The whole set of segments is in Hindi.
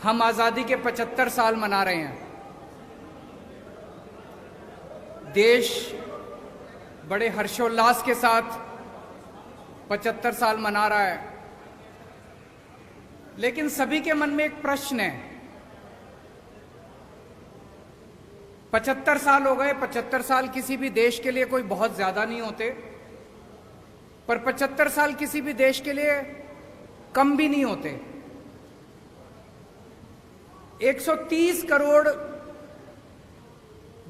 हम आजादी के 75 साल मना रहे हैं। देश बड़े हर्षोल्लास के साथ 75 साल मना रहा है, लेकिन सभी के मन में एक प्रश्न है। 75 साल हो गए। 75 साल किसी भी देश के लिए कोई बहुत ज्यादा नहीं होते, पर 75 साल किसी भी देश के लिए कम भी नहीं होते। 130 करोड़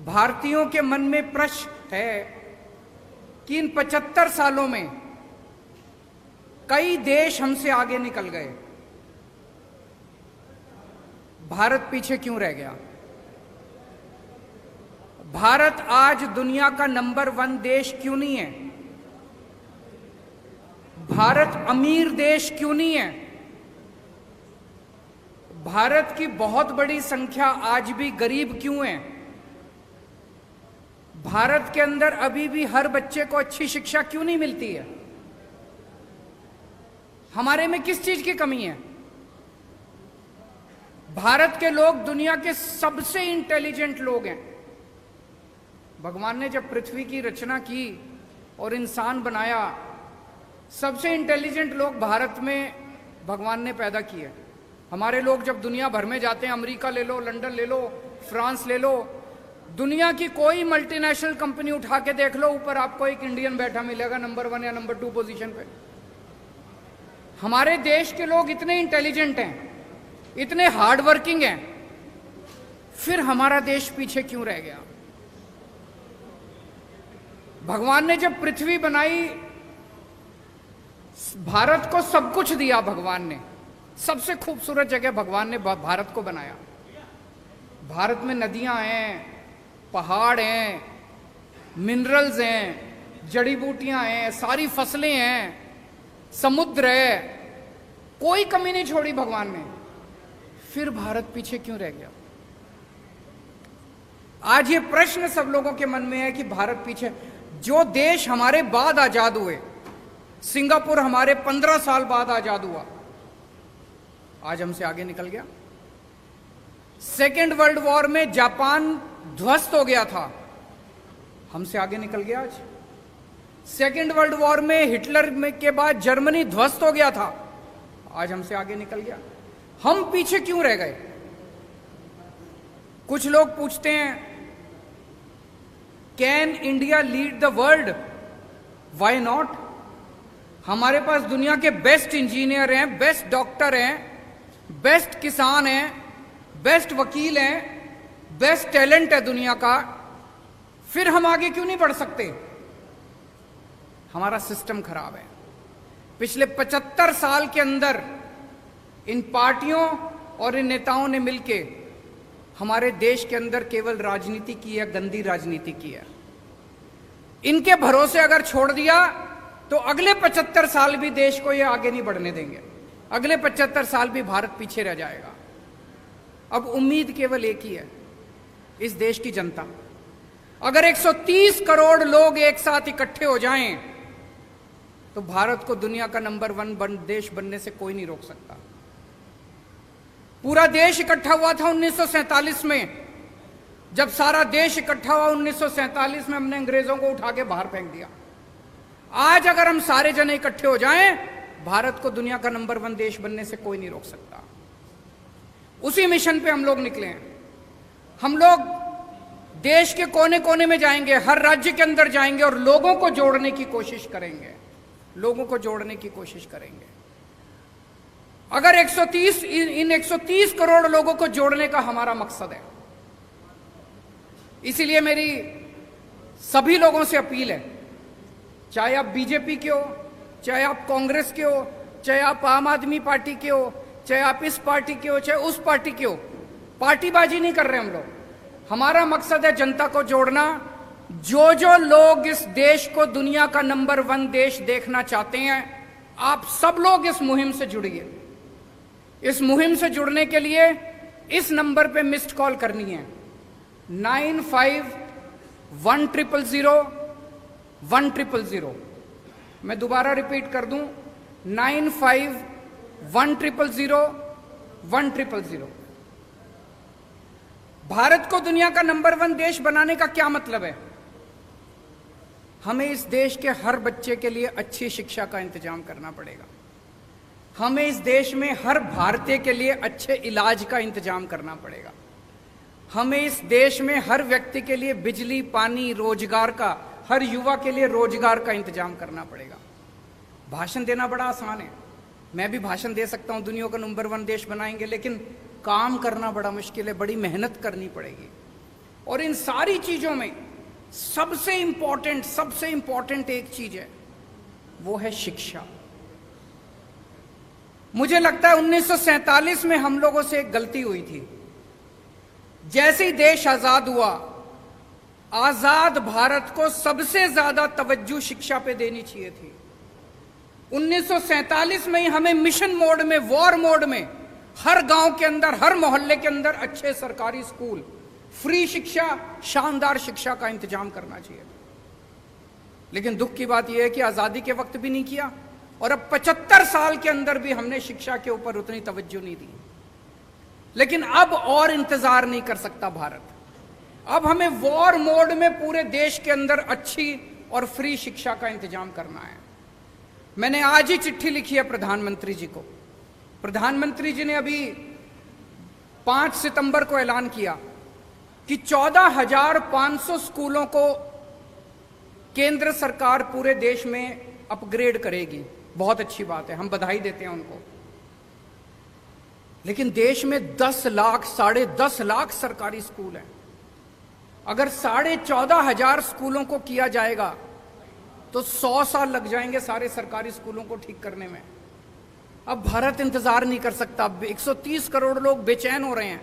भारतीयों के मन में प्रश्न है कि इन 75 सालों में कई देश हमसे आगे निकल गए, भारत पीछे क्यों रह गया? भारत आज दुनिया का नंबर 1 देश क्यों नहीं है? भारत अमीर देश क्यों नहीं है? भारत की बहुत बड़ी संख्या आज भी गरीब क्यों है? भारत के अंदर अभी भी हर बच्चे को अच्छी शिक्षा क्यों नहीं मिलती है? हमारे में किस चीज की कमी है? भारत के लोग दुनिया के सबसे इंटेलिजेंट लोग हैं। भगवान ने जब पृथ्वी की रचना की और इंसान बनाया, सबसे इंटेलिजेंट लोग भारत में भगवान ने पैदा किए। हमारे लोग जब दुनिया भर में जाते हैं, अमेरिका ले लो, लंदन ले लो, फ्रांस ले लो, दुनिया की कोई मल्टीनेशनल कंपनी उठा के देख लो, ऊपर आपको एक इंडियन बैठा मिलेगा नंबर 1 या नंबर 2 पोजीशन पे। हमारे देश के लोग इतने इंटेलिजेंट हैं, इतने हार्ड वर्किंग हैं, फिर हमारा देश पीछे क्यों रह गया? भगवान ने जब पृथ्वी बनाई, भारत को सब कुछ दिया। भगवान ने सबसे खूबसूरत जगह भगवान ने भारत को बनाया। भारत में नदियां हैं, पहाड़ हैं, मिनरल्स हैं, जड़ी बूटियां हैं, सारी फसलें हैं, समुद्र है, कोई कमी नहीं छोड़ी भगवान ने। फिर भारत पीछे क्यों रह गया? आज ये प्रश्न सब लोगों के मन में है कि भारत पीछे। जो देश हमारे बाद आजाद हुए, सिंगापुर हमारे 15 साल बाद आजाद हुआ, आज हमसे आगे निकल गया। सेकेंड वर्ल्ड वॉर में जापान ध्वस्त हो गया था, हमसे आगे निकल गया आज। सेकेंड वर्ल्ड वॉर में हिटलर के बाद जर्मनी ध्वस्त हो गया था, आज हमसे आगे निकल गया। हम पीछे क्यों रह गए? कुछ लोग पूछते हैं, can India lead the world? Why not? हमारे पास दुनिया के बेस्ट इंजीनियर हैं, बेस्ट डॉक्टर हैं, बेस्ट किसान हैं, बेस्ट वकील हैं, बेस्ट टैलेंट है दुनिया का, फिर हम आगे क्यों नहीं बढ़ सकते? हमारा सिस्टम खराब है। पिछले 75 साल के अंदर इन पार्टियों और इन नेताओं ने मिलके हमारे देश के अंदर केवल राजनीति की है, गंदी राजनीति की है। इनके भरोसे अगर छोड़ दिया तो अगले 75 साल भी देश को ये आगे नहीं बढ़ने देंगे। अगले 75 साल भी भारत पीछे रह जाएगा। अब उम्मीद केवल एक ही है, इस देश की जनता। अगर 130 करोड़ लोग एक साथ इकट्ठे हो जाएं तो भारत को दुनिया का नंबर 1 देश बनने से कोई नहीं रोक सकता। पूरा देश इकट्ठा हुआ था 1947 में। जब सारा देश इकट्ठा हुआ 1947 में, हमने अंग्रेजों को उठा के बाहर फेंक दिया। आज अगर हम सारे जने इकट्ठे हो जाएं, भारत को दुनिया का नंबर 1 देश बनने से कोई नहीं रोक सकता। उसी मिशन पे हम लोग निकले हैं। हम लोग देश के कोने कोने में जाएंगे, हर राज्य के अंदर जाएंगे और लोगों को जोड़ने की कोशिश करेंगे। लोगों को जोड़ने की कोशिश करेंगे। अगर 130 करोड़ लोगों को जोड़ने का हमारा मकसद है, इसीलिए मेरी सभी लोगों से अपील है, चाहे आप बीजेपी के हो, चाहे आप कांग्रेस के हो, चाहे आप आम आदमी पार्टी के हो, चाहे आप इस पार्टी के हो, चाहे उस पार्टी के हो, पार्टीबाजी नहीं कर रहे हम लोग। हमारा मकसद है जनता को जोड़ना। जो जो लोग इस देश को दुनिया का नंबर 1 देश देखना चाहते हैं, आप सब लोग इस मुहिम से जुड़िए। इस मुहिम से जुड़ने के लिए इस नंबर पे मिस्ड कॉल करनी है, 95100100। मैं दोबारा रिपीट कर दूं, 95100100। भारत को दुनिया का नंबर 1 देश बनाने का क्या मतलब है? हमें इस देश के हर बच्चे के लिए अच्छी शिक्षा का इंतजाम करना पड़ेगा। हमें इस देश में हर भारतीय के लिए अच्छे इलाज का इंतजाम करना पड़ेगा। हमें इस देश में हर व्यक्ति के लिए बिजली, पानी, रोजगार का, हर युवा के लिए रोजगार का इंतजाम करना पड़ेगा। भाषण देना बड़ा आसान है, मैं भी भाषण दे सकता हूं दुनिया का नंबर 1 देश बनाएंगे, लेकिन काम करना बड़ा मुश्किल है, बड़ी मेहनत करनी पड़ेगी। और इन सारी चीजों में सबसे इंपॉर्टेंट एक चीज है, वो है शिक्षा। मुझे लगता है 1947 में हम लोगों से एक गलती हुई थी। जैसे ही देश आजाद हुआ, आजाद भारत को सबसे ज्यादा तवज्जो शिक्षा पे देनी चाहिए थी। 1947 में ही हमें मिशन मोड में, वॉर मोड में, हर गांव के अंदर, हर मोहल्ले के अंदर अच्छे सरकारी स्कूल, फ्री शिक्षा, शानदार शिक्षा का इंतजाम करना चाहिए। लेकिन दुख की बात यह है कि आजादी के वक्त भी नहीं किया, और अब 75 साल के अंदर भी हमने शिक्षा के ऊपर उतनी तवज्जो नहीं दी। लेकिन अब और इंतजार नहीं कर सकता भारत। अब हमें वॉर मोड में पूरे देश के अंदर अच्छी और फ्री शिक्षा का इंतजाम करना है। मैंने आज ही चिट्ठी लिखी है प्रधानमंत्री जी को। प्रधानमंत्री जी ने अभी 5 सितंबर को ऐलान किया कि 14,500 स्कूलों को केंद्र सरकार पूरे देश में अपग्रेड करेगी। बहुत अच्छी बात है, हम बधाई देते हैं उनको। लेकिन देश में 10 लाख, 10.5 लाख सरकारी स्कूल हैं। अगर 14,500 स्कूलों को किया जाएगा तो 100 साल लग जाएंगे सारे सरकारी स्कूलों को ठीक करने में। अब भारत इंतजार नहीं कर सकता। 130 करोड़ लोग बेचैन हो रहे हैं।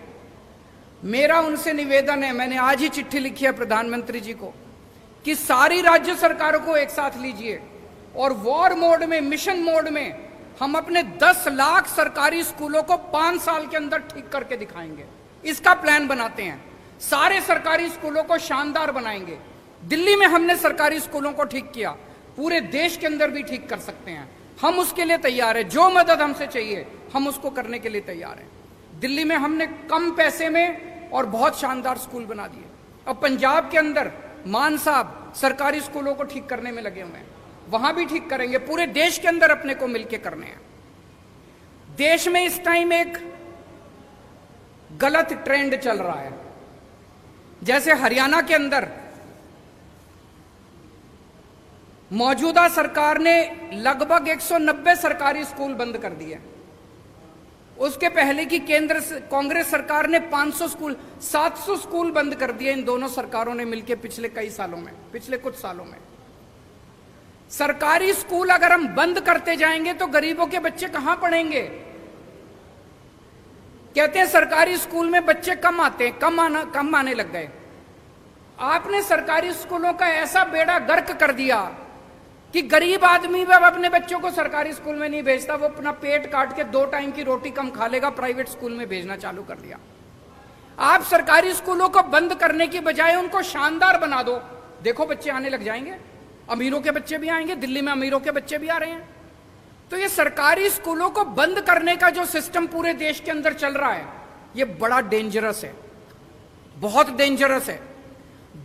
मेरा उनसे निवेदन है, मैंने आज ही चिट्ठी लिखी है प्रधानमंत्री जी को, कि सारी राज्य सरकारों को एक साथ लीजिए और वॉर मोड में, मिशन मोड में हम अपने 10 लाख सरकारी स्कूलों को 5 साल के अंदर ठीक करके दिखाएंगे। इसका प्लान बनाते हैं। सारे सरकारी स्कूलों को शानदार बनाएंगे। दिल्ली में हमने सरकारी स्कूलों को ठीक किया, पूरे देश के अंदर भी ठीक कर सकते हैं। हम उसके लिए तैयार हैं। जो मदद हमसे चाहिए हम उसको करने के लिए तैयार हैं। दिल्ली में हमने कम पैसे में और बहुत शानदार स्कूल बना दिए। अब पंजाब के अंदर मान साहब सरकारी स्कूलों को ठीक करने में लगे हुए हैं, वहां भी ठीक करेंगे। पूरे देश के अंदर अपने को मिलकर करने हैं। देश में इस टाइम एक गलत ट्रेंड चल रहा है। जैसे हरियाणा के अंदर मौजूदा सरकार ने लगभग 190 सरकारी स्कूल बंद कर दिए। उसके पहले की कांग्रेस सरकार ने 500 स्कूल, 700 स्कूल बंद कर दिए। इन दोनों सरकारों ने मिलकर पिछले कुछ सालों में। सरकारी स्कूल अगर हम बंद करते जाएंगे तो गरीबों के बच्चे कहां पढ़ेंगे? कहते हैं सरकारी स्कूल में बच्चे कम आते हैं, कम आने लग गए। आपने सरकारी स्कूलों का ऐसा बेड़ा गर्क कर दिया कि गरीब आदमी भी अब अपने बच्चों को सरकारी स्कूल में नहीं भेजता। वो अपना पेट काट के 2 टाइम की रोटी कम खा लेगा, प्राइवेट स्कूल में भेजना चालू कर दिया। आप सरकारी स्कूलों को बंद करने की बजाय उनको शानदार बना दो। देखो बच्चे आने लग जाएंगे, अमीरों के बच्चे भी आएंगे। दिल्ली में अमीरों के बच्चे भी आ रहे हैं। तो ये सरकारी स्कूलों को बंद करने का जो सिस्टम पूरे देश के अंदर चल रहा है, ये बड़ा डेंजरस है, बहुत डेंजरस है।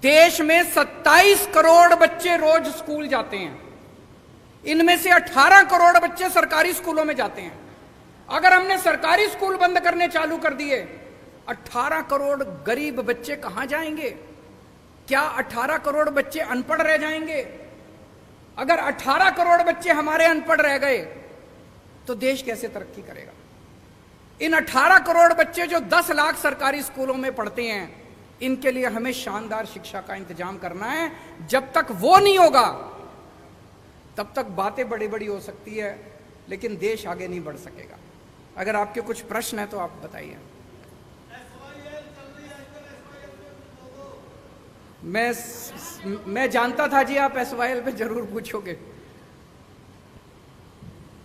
देश में 27 करोड़ बच्चे रोज स्कूल जाते हैं। इनमें से 18 करोड़ बच्चे सरकारी स्कूलों में जाते हैं। अगर हमने सरकारी स्कूल बंद करने चालू कर दिए, 18 करोड़ गरीब बच्चे कहां जाएंगे? क्या 18 करोड़ बच्चे अनपढ़ रह जाएंगे? अगर 18 करोड़ बच्चे हमारे अनपढ़ रह गए तो देश कैसे तरक्की करेगा? इन 18 करोड़ बच्चे जो 10 लाख सरकारी स्कूलों में पढ़ते हैं, इनके लिए हमें शानदार शिक्षा का इंतजाम करना है। जब तक वो नहीं होगा तब तक बातें बड़ी बड़ी हो सकती है, लेकिन देश आगे नहीं बढ़ सकेगा। अगर आपके कुछ प्रश्न हैं तो आप बताइए। मैं जानता था जी आप SYL पे जरूर पूछोगे।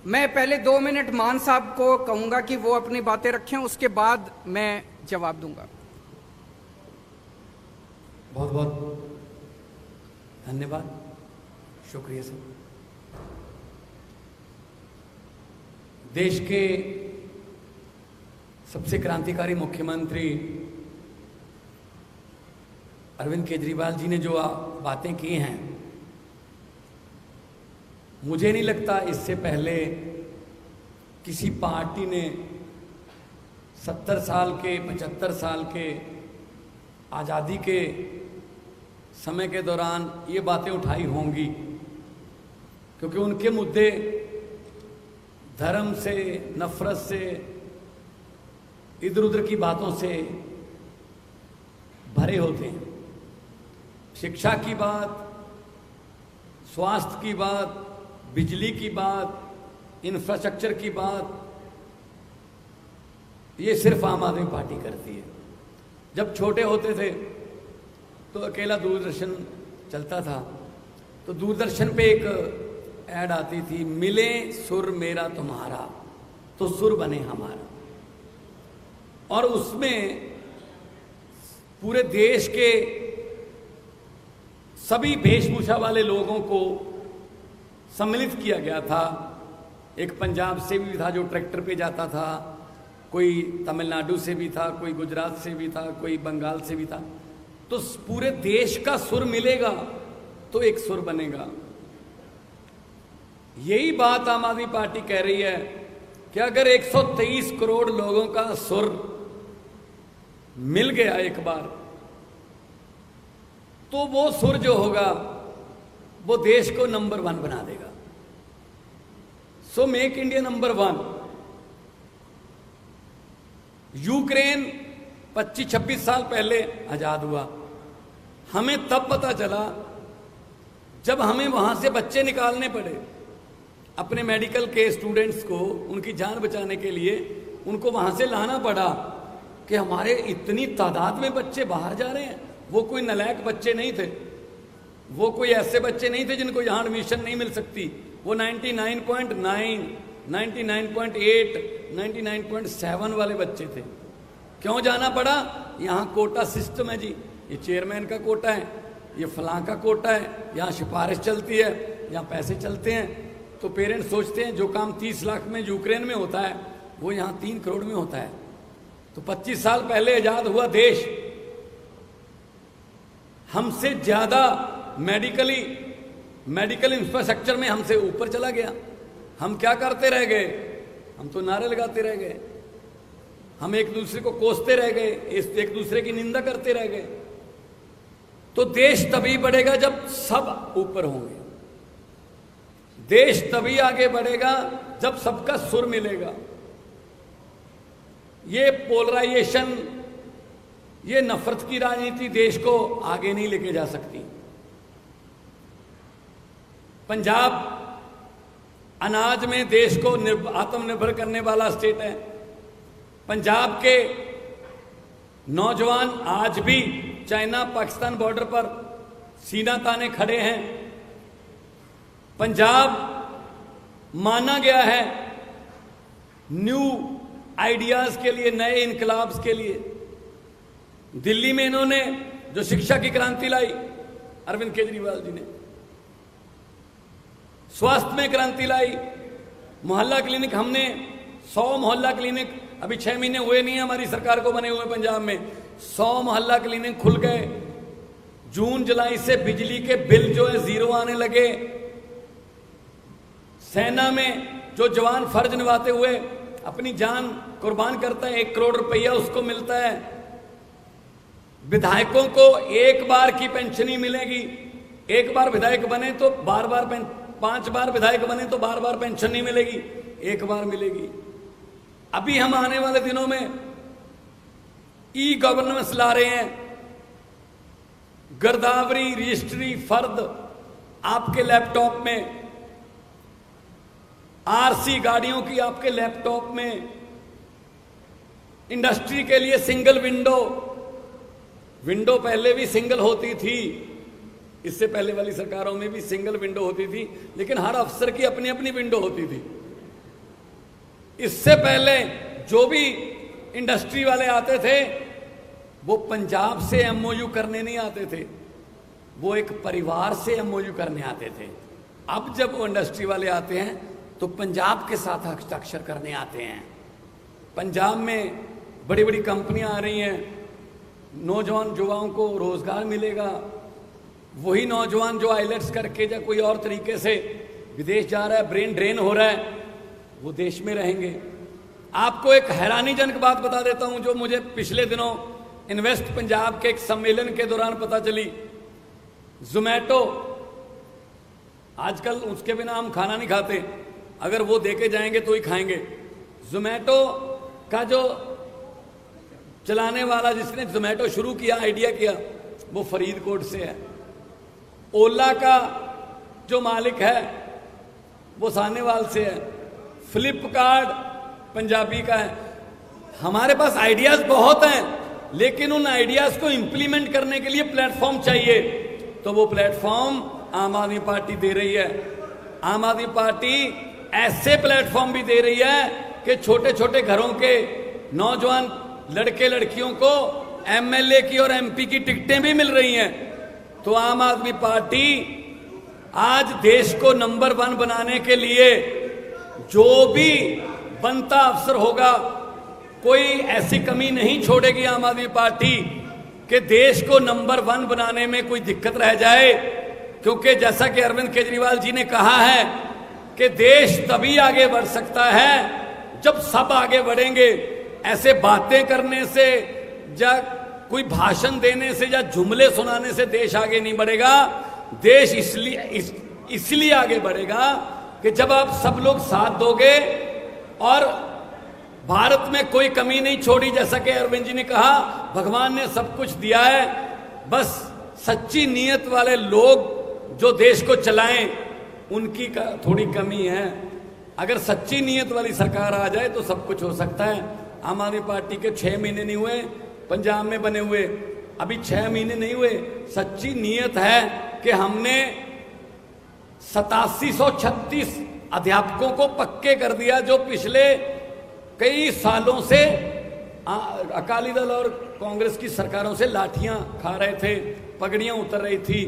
मैं पहले 2 मिनट मान साहब को कहूंगा कि वो अपनी बातें रखें, उसके बाद मैं जवाब दूंगा। बहुत बहुत धन्यवाद, शुक्रिया सर। देश के सबसे क्रांतिकारी मुख्यमंत्री अरविंद केजरीवाल जी ने जो बातें की हैं, मुझे नहीं लगता इससे पहले किसी पार्टी ने 70 साल के 75 साल के आज़ादी के समय के दौरान ये बातें उठाई होंगी, क्योंकि उनके मुद्दे धर्म से, नफरत से, इधर उधर की बातों से भरे होते हैं। शिक्षा की बात, स्वास्थ्य की बात, बिजली की बात, इंफ्रास्ट्रक्चर की बात, ये सिर्फ आम आदमी पार्टी करती है। जब छोटे होते थे तो अकेला दूरदर्शन चलता था, तो दूरदर्शन पे एक ऐड आती थी, मिले सुर मेरा तुम्हारा तो सुर बने हमारा। और उसमें पूरे देश के सभी वेशभूषा वाले लोगों को सम्मिलित किया गया था। एक पंजाब से भी था जो ट्रैक्टर पे जाता था, कोई तमिलनाडु से भी था, कोई गुजरात से भी था, कोई बंगाल से भी था। तो पूरे देश का सुर मिलेगा तो एक सुर बनेगा। यही बात आम आदमी पार्टी कह रही है कि अगर 123 करोड़ लोगों का सुर मिल गया एक बार, तो वो सुर जो होगा वो देश को नंबर 1 बना देगा। So make India number 1। Ukraine 25-26 साल पहले आजाद हुआ। हमें तब पता चला जब हमें वहां से बच्चे निकालने पड़े। अपने मेडिकल के स्टूडेंट्स को उनकी जान बचाने के लिए उनको वहां से लाना पड़ा कि हमारे इतनी तादाद में बच्चे बाहर जा रहे हैं। वो कोई नालायक बच्चे नहीं थे, वो कोई ऐसे बच्चे नहीं थे जिनको यहाँ एडमिशन नहीं मिल सकती। वो 99.9, 99.8, 99.7 वाले बच्चे थे। क्यों जाना पड़ा? यहाँ कोटा सिस्टम है जी, ये चेयरमैन का कोटा है, ये फलां का कोटा है, यहाँ सिफारिश चलती है, यहाँ पैसे चलते हैं। तो पेरेंट्स सोचते हैं जो काम 30 लाख में यूक्रेन में होता है वो यहाँ 3 करोड़ में होता है। तो 25 साल पहले आजाद हुआ देश हमसे ज्यादा मेडिकल इंफ्रास्ट्रक्चर में हमसे ऊपर चला गया। हम क्या करते रह गए? हम तो नारे लगाते रह गए, हम एक दूसरे को कोसते रह गए, एक दूसरे की निंदा करते रह गए। तो देश तभी बढ़ेगा जब सब ऊपर होंगे। देश तभी आगे बढ़ेगा जब सबका सुर मिलेगा। ये पोलराइजेशन, ये नफरत की राजनीति देश को आगे नहीं लेके जा सकती। पंजाब अनाज में देश को आत्मनिर्भर करने वाला स्टेट है। पंजाब के नौजवान आज भी चाइना पाकिस्तान बॉर्डर पर सीना ताने खड़े हैं। पंजाब माना गया है न्यू आइडियाज के लिए, नए इनकलाब्स के लिए। दिल्ली में इन्होंने जो शिक्षा की क्रांति लाई अरविंद केजरीवाल जी ने, स्वास्थ्य में क्रांति लाई, मोहल्ला क्लिनिक, हमने 100 मोहल्ला क्लिनिक, अभी 6 महीने हुए नहीं है हमारी सरकार को बने हुए पंजाब में, 100 मोहल्ला क्लिनिक खुल गए। जून जुलाई से बिजली के बिल जो है 0 आने लगे। सेना में जो जवान फर्ज निभाते हुए अपनी जान कुर्बान करता है, 1 करोड़ रुपया उसको मिलता है। विधायकों को 1 बार की पेंशन ही मिलेगी। 1 बार विधायक बने तो बार-बार 5 बार विधायक बने तो बार-बार पेंशन नहीं मिलेगी, 1 बार मिलेगी। अभी हम आने वाले दिनों में ई गवर्नेंस ला रहे हैं। गिरदावरी रजिस्ट्री फर्द आपके लैपटॉप में, आरसी गाड़ियों की आपके लैपटॉप में, इंडस्ट्री के लिए सिंगल विंडो पहले भी सिंगल होती थी, इससे पहले वाली सरकारों में भी सिंगल विंडो होती थी, लेकिन हर अफसर की अपनी अपनी विंडो होती थी। इससे पहले जो भी इंडस्ट्री वाले आते थे वो पंजाब से एमओयू करने नहीं आते थे, वो एक परिवार से एमओयू करने आते थे। अब जब वो इंडस्ट्री वाले आते हैं तो पंजाब के साथ हस्ताक्षर करने आते हैं। पंजाब में बड़ी बड़ी कंपनियां आ रही हैं, नौजवान युवाओं को रोजगार मिलेगा। वही नौजवान जो आइलेट्स करके या कोई और तरीके से विदेश जा रहा है, ब्रेन ड्रेन हो रहा है, वो देश में रहेंगे। आपको एक हैरानीजनक बात बता देता हूं जो मुझे पिछले दिनों इन्वेस्ट पंजाब के एक सम्मेलन के दौरान पता चली। जोमैटो, आजकल उसके बिना हम खाना नहीं खाते, अगर वो देके जाएंगे तो ही खाएंगे। जोमैटो का जो चलाने वाला, जिसने जोमैटो शुरू किया, आइडिया किया, वो फरीदकोट से है। ओला का जो मालिक है वो सानेवाल से है। फ्लिपकार्ट पंजाबी का है। हमारे पास आइडियाज बहुत हैं, लेकिन उन आइडियाज को इंप्लीमेंट करने के लिए प्लेटफॉर्म चाहिए, तो वो प्लेटफॉर्म आम आदमी पार्टी दे रही है। आम आदमी पार्टी ऐसे प्लेटफॉर्म भी दे रही है कि छोटे छोटे घरों के नौजवान लड़के लड़कियों को एमएलए की और एमपी की टिकटें भी मिल रही हैं। तो आम आदमी पार्टी आज देश को नंबर 1 बनाने के लिए जो भी बनता अफसर होगा, कोई ऐसी कमी नहीं छोड़ेगी आम आदमी पार्टी कि देश को नंबर 1 बनाने में कोई दिक्कत रह जाए। क्योंकि जैसा कि अरविंद केजरीवाल जी ने कहा है कि देश तभी आगे बढ़ सकता है जब सब आगे बढ़ेंगे। ऐसे बातें करने से या कोई भाषण देने से या जुमले सुनाने से देश आगे नहीं बढ़ेगा। देश इसलिए आगे बढ़ेगा कि जब आप सब लोग साथ दोगे और भारत में कोई कमी नहीं छोड़ी। जैसा कि अरविंद जी ने कहा, भगवान ने सब कुछ दिया है, बस सच्ची नीयत वाले लोग जो देश को चलाएं उनकी थोड़ी कमी है। अगर सच्ची नीयत वाली सरकार आ जाए तो सब कुछ हो सकता है। आम आदमी पार्टी के 6 महीने नहीं हुए पंजाब में बने हुए, अभी 6 महीने नहीं हुए। सच्ची नीयत है कि हमने 8736 अध्यापकों को पक्के कर दिया, जो पिछले कई सालों से अकाली दल और कांग्रेस की सरकारों से लाठियां खा रहे थे, पगड़ियां उतर रही थी,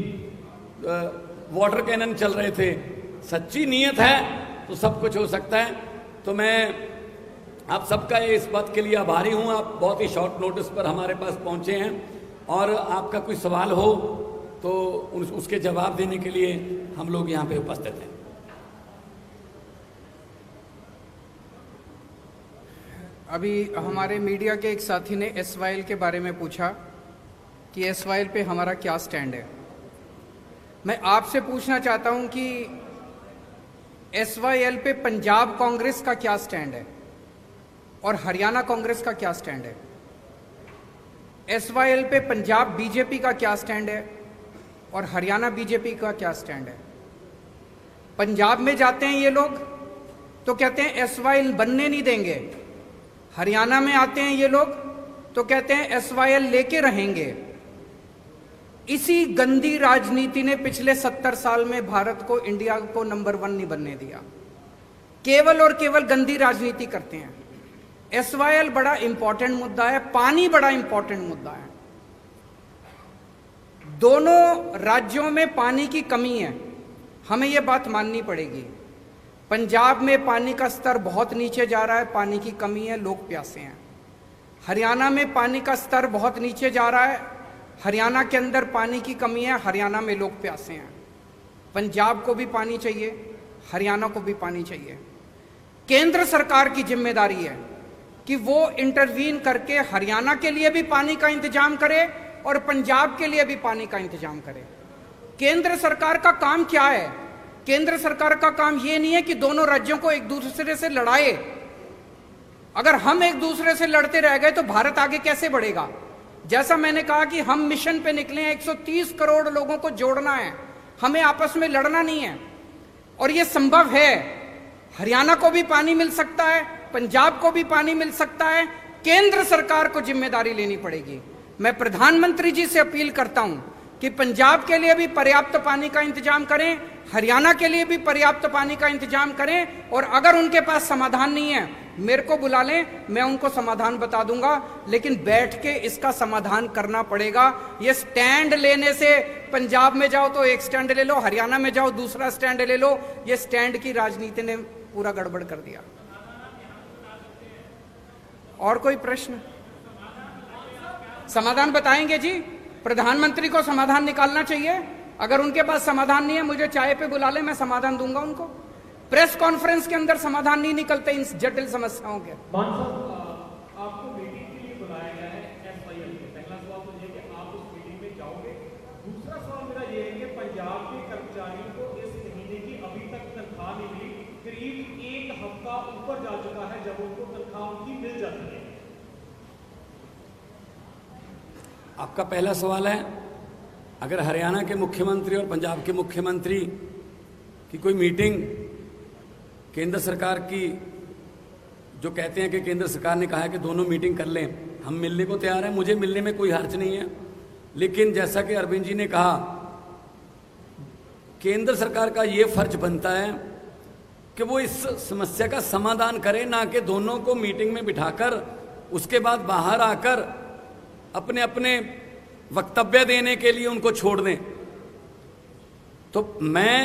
वाटर कैनन चल रहे थे। सच्ची नीयत है तो सब कुछ हो सकता है। तो मैं आप सबका इस बात के लिए आभारी हूं। आप बहुत ही शॉर्ट नोटिस पर हमारे पास पहुंचे हैं और आपका कोई सवाल हो तो उसके जवाब देने के लिए हम लोग यहां पे उपस्थित हैं। अभी हमारे मीडिया के एक साथी ने एसवाईएल के बारे में पूछा कि एसवाईएल पे हमारा क्या स्टैंड है। मैं आपसे पूछना चाहता हूं कि एसवाईएल पे पंजाब कांग्रेस का क्या स्टैंड है और हरियाणा कांग्रेस का क्या स्टैंड है। एसवाईएल पे पंजाब बीजेपी का क्या स्टैंड है और हरियाणा बीजेपी का क्या स्टैंड है। पंजाब में जाते हैं ये लोग तो कहते हैं एसवाईएल बनने नहीं देंगे, हरियाणा में आते हैं ये लोग तो कहते हैं एसवाईएल लेके रहेंगे। इसी गंदी राजनीति ने पिछले 70 साल में भारत को, इंडिया को नंबर 1 नहीं बनने दिया। केवल और केवल गंदी राजनीति करते हैं। एसवाईएल बड़ा इंपॉर्टेंट मुद्दा है, पानी बड़ा इंपॉर्टेंट मुद्दा है। दोनों राज्यों में पानी की कमी है, हमें यह बात माननी पड़ेगी। पंजाब में पानी का स्तर बहुत नीचे जा रहा है, पानी की कमी है, लोग प्यासे हैं। हरियाणा में पानी का स्तर बहुत नीचे जा रहा है, हरियाणा के अंदर पानी की कमी है, हरियाणा में लोग प्यासे हैं। पंजाब को भी पानी चाहिए, हरियाणा को भी पानी चाहिए। केंद्र सरकार की जिम्मेदारी है कि वो इंटरवीन करके हरियाणा के लिए भी पानी का इंतजाम करे और पंजाब के लिए भी पानी का इंतजाम करे। केंद्र सरकार का काम क्या है? केंद्र सरकार का काम ये नहीं है कि दोनों राज्यों को एक दूसरे से लड़ाए। अगर हम एक दूसरे से लड़ते रह गए तो भारत आगे कैसे बढ़ेगा? जैसा मैंने कहा कि हम मिशन पे निकले हैं, 130 करोड़ लोगों को जोड़ना है, हमें आपस में लड़ना नहीं है और ये संभव है। हरियाणा को भी पानी मिल सकता है, पंजाब को भी पानी मिल सकता है। केंद्र सरकार को जिम्मेदारी लेनी पड़ेगी। मैं प्रधानमंत्री जी से अपील करता हूं कि पंजाब के लिए भी पर्याप्त पानी का इंतजाम करें, हरियाणा के लिए भी पर्याप्त पानी का इंतजाम करें और अगर उनके पास समाधान नहीं है मेरे को बुला लें, मैं उनको समाधान बता दूंगा। लेकिन बैठ के इसका समाधान करना पड़ेगा। ये स्टैंड लेने से, पंजाब में जाओ तो एक स्टैंड ले लो, हरियाणा में जाओ दूसरा स्टैंड ले लो, ये स्टैंड की राजनीति ने पूरा गड़बड़ कर दिया। और कोई प्रश्न? समाधान बताएंगे जी। प्रधानमंत्री को समाधान निकालना चाहिए। अगर उनके पास समाधान नहीं है, मुझे चाय पे बुला ले, मैं समाधान दूंगा उनको। प्रेस कॉन्फ्रेंस के अंदर समाधान नहीं निकलते इन जटिल समस्याओं के। आपको मीटिंग के लिए बुलाया गया है एसवाईएल में। पहला सवाल तो ये कि आप उस मीटिंग में जाओगे। दूसरा सवाल मेरा ये है कि पंजाब के कर्मचारियों को इस महीने की अभी तक तनख्वाह नहीं मिली। करीब 1 हफ्ता ऊपर जा चुका है जब उनको तनख्वाह उनकी मिल जाती है। आपका पहला सवाल है, अगर हरियाणा के मुख्यमंत्री और पंजाब के मुख्यमंत्री की कोई मीटिंग केंद्र सरकार की, जो कहते हैं कि केंद्र सरकार ने कहा है कि दोनों मीटिंग कर लें, हम मिलने को तैयार हैं, मुझे मिलने में कोई हर्ज नहीं है। लेकिन जैसा कि अरविंद जी ने कहा, केंद्र सरकार का ये फर्ज बनता है कि वो इस समस्या का समाधान करे, ना कि दोनों को मीटिंग में बिठाकर उसके बाद बाहर आकर अपने अपने वक्तव्य देने के लिए उनको छोड़ दें। तो मैं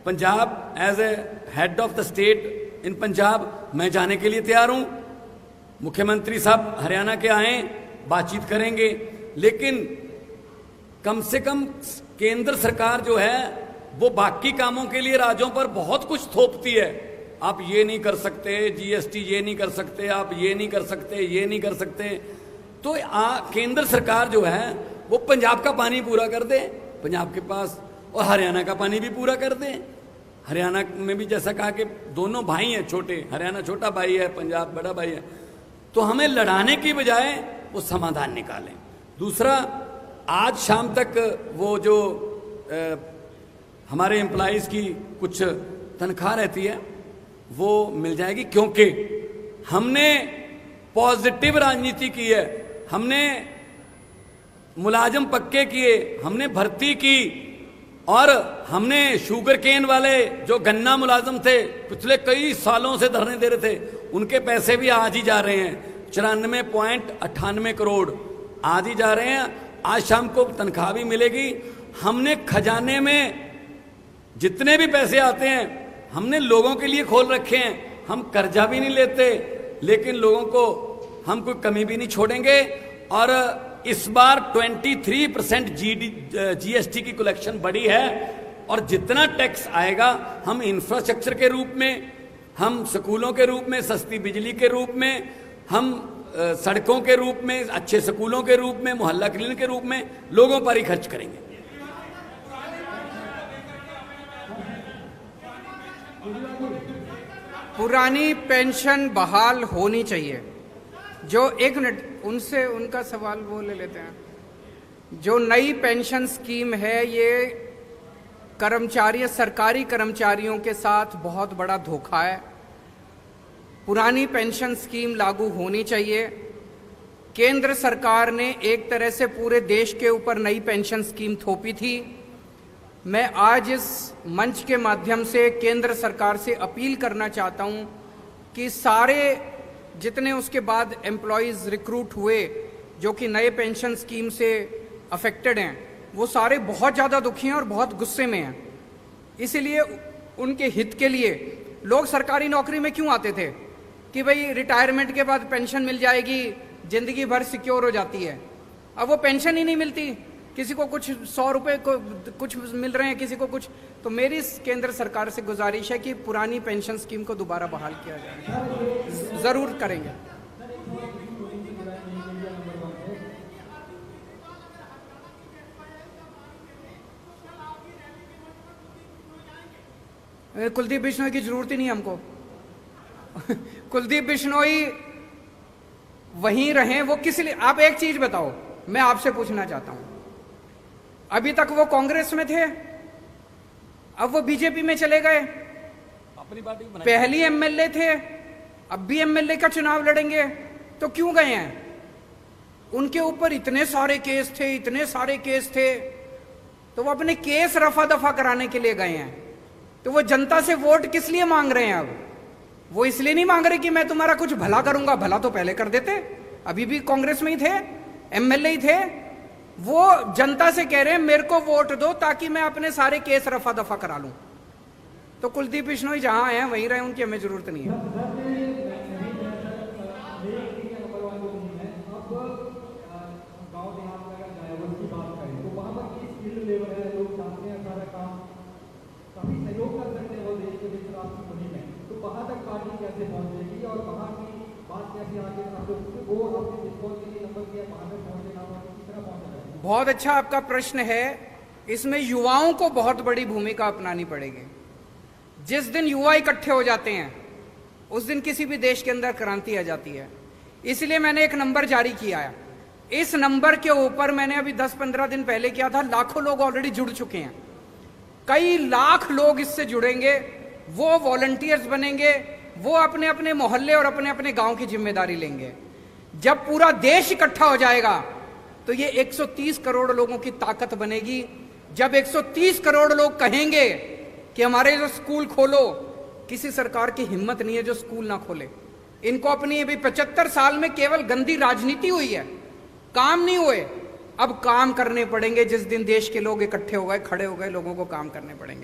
Punjab as a head of the state in Punjab मैं जाने के लिए तैयार हूं। मुख्यमंत्री साहब हरियाणा के आए, बातचीत करेंगे, लेकिन कम से कम केंद्र सरकार जो है वो बाकी कामों के लिए राज्यों पर बहुत कुछ थोपती है। आप ये नहीं कर सकते, जीएसटी ये नहीं कर सकते, आप ये नहीं कर सकते, ये नहीं कर सकते। तो केंद्र सरकार जो है वो पंजाब का पानी पूरा कर दे पंजाब के पास, और हरियाणा का पानी भी पूरा कर दे। हरियाणा में भी जैसा कहा कि दोनों भाई हैं छोटे, हरियाणा छोटा भाई है, पंजाब बड़ा भाई है। तो हमें लड़ाने की बजाय वो समाधान निकालें। दूसरा, आज शाम तक वो जो हमारे एम्प्लॉइज की कुछ तनख्वाह रहती है वो मिल जाएगी, क्योंकि हमने पॉजिटिव राजनीति की है। हमने मुलाजिम पक्के किए, हमने भर्ती की, और हमने शुगर केन वाले जो गन्ना मुलाजिम थे पिछले कई सालों से धरने दे रहे थे, उनके पैसे भी आज ही जा रहे हैं। 94.98 करोड़ आज ही जा रहे हैं। आज शाम को तनख्वाह भी मिलेगी। हमने खजाने में जितने भी पैसे आते हैं हमने लोगों के लिए खोल रखे हैं। हम कर्जा भी नहीं लेते, लेकिन लोगों को हम कोई कमी भी नहीं छोड़ेंगे। और इस बार 23% जीएसटी की कलेक्शन बढ़ी है, और जितना टैक्स आएगा हम इंफ्रास्ट्रक्चर के रूप में, हम स्कूलों के रूप में, सस्ती बिजली के रूप में, हम सड़कों के रूप में, अच्छे स्कूलों के रूप में, मोहल्ला क्लिनिक के रूप में लोगों पर ही खर्च करेंगे। पुरानी पेंशन बहाल होनी चाहिए। जो, एक मिनट, उनसे उनका सवाल वो ले लेते हैं। जो नई पेंशन स्कीम है ये कर्मचारी, सरकारी कर्मचारियों के साथ बहुत बड़ा धोखा है। पुरानी पेंशन स्कीम लागू होनी चाहिए। केंद्र सरकार ने एक तरह से पूरे देश के ऊपर नई पेंशन स्कीम थोपी थी। मैं आज इस मंच के माध्यम से केंद्र सरकार से अपील करना चाहता हूं कि सारे जितने उसके बाद एम्प्लॉयज़ रिक्रूट हुए जो कि नए पेंशन स्कीम से अफेक्टेड हैं, वो सारे बहुत ज़्यादा दुखी हैं और बहुत गुस्से में हैं। इसीलिए उनके हित के लिए लोग सरकारी नौकरी में क्यों आते थे कि भाई रिटायरमेंट के बाद पेंशन मिल जाएगी, ज़िंदगी भर सिक्योर हो जाती है। अब वो पेंशन ही नहीं मिलती, किसी को कुछ 100 रुपये को कुछ मिल रहे हैं, किसी को कुछ। तो मेरी केंद्र सरकार से गुजारिश है कि पुरानी पेंशन स्कीम को दोबारा बहाल किया जाए। जरूर करेंगे। कुलदीप बिश्नोई की जरूरत ही नहीं हमको। कुलदीप बिश्नोई वहीं रहे, वो किस लिए? आप एक चीज बताओ, मैं आपसे पूछना चाहता हूं, अभी तक वो कांग्रेस में थे, अब वो बीजेपी में चले गए, अपनी पार्टी को पहली एमएलए थे, अब भी एमएलए का चुनाव लड़ेंगे, तो क्यों गए हैं? उनके ऊपर इतने सारे केस थे, इतने सारे केस थे, तो वो अपने केस रफा दफा कराने के लिए गए हैं। तो वो जनता से वोट किस लिए मांग रहे हैं? अब वो इसलिए नहीं मांग रहे कि मैं तुम्हारा कुछ भला करूंगा, भला तो पहले कर देते, अभी भी कांग्रेस में ही थे, एमएलए ही थे। वो जनता से कह रहे हैं मेरे को वोट दो ताकि मैं अपने सारे केस रफा दफा करा लूं। तो कुलदीप बिश्नोई जहां हैं वहीं रहे, उनकी हमें जरूरत नहीं है। सारा काम काफी सहयोग कर सकते हैं वो देश के विश्व राष्ट्र मुहिम में, तो वहां तक पार्टी कैसे पहुंचेगी और वहां की बात कैसे आगे वो अपने जिसको नंबर किया वहां तक पहुंचेगा और किस तरह पहुंचेगा? बहुत अच्छा आपका प्रश्न है। इसमें युवाओं को बहुत बड़ी भूमिका अपनानी पड़ेगी। जिस दिन युवा इकट्ठे हो जाते हैं उस दिन किसी भी देश के अंदर क्रांति आ जाती है। इसलिए मैंने एक नंबर जारी किया है। इस नंबर के ऊपर मैंने अभी 10-15 दिन पहले किया था, लाखों लोग ऑलरेडी जुड़ चुके हैं। कई लाख लोग इससे जुड़ेंगे, वो वॉलंटियर्स बनेंगे, वो अपने अपने मोहल्ले और अपने अपने गांव की जिम्मेदारी लेंगे। जब पूरा देश इकट्ठा हो जाएगा तो ये 130 करोड़ लोगों की ताकत बनेगी। जब 130 करोड़ लोग कहेंगे कि हमारे जो स्कूल खोलो, किसी सरकार की हिम्मत नहीं है जो स्कूल ना खोले। इनको अपनी अभी 75 साल में केवल गंदी राजनीति हुई है, काम नहीं हुए। अब काम करने पड़ेंगे। जिस दिन देश के लोग इकट्ठे हो गए, खड़े हो गए, लोगों को काम करने पड़ेंगे।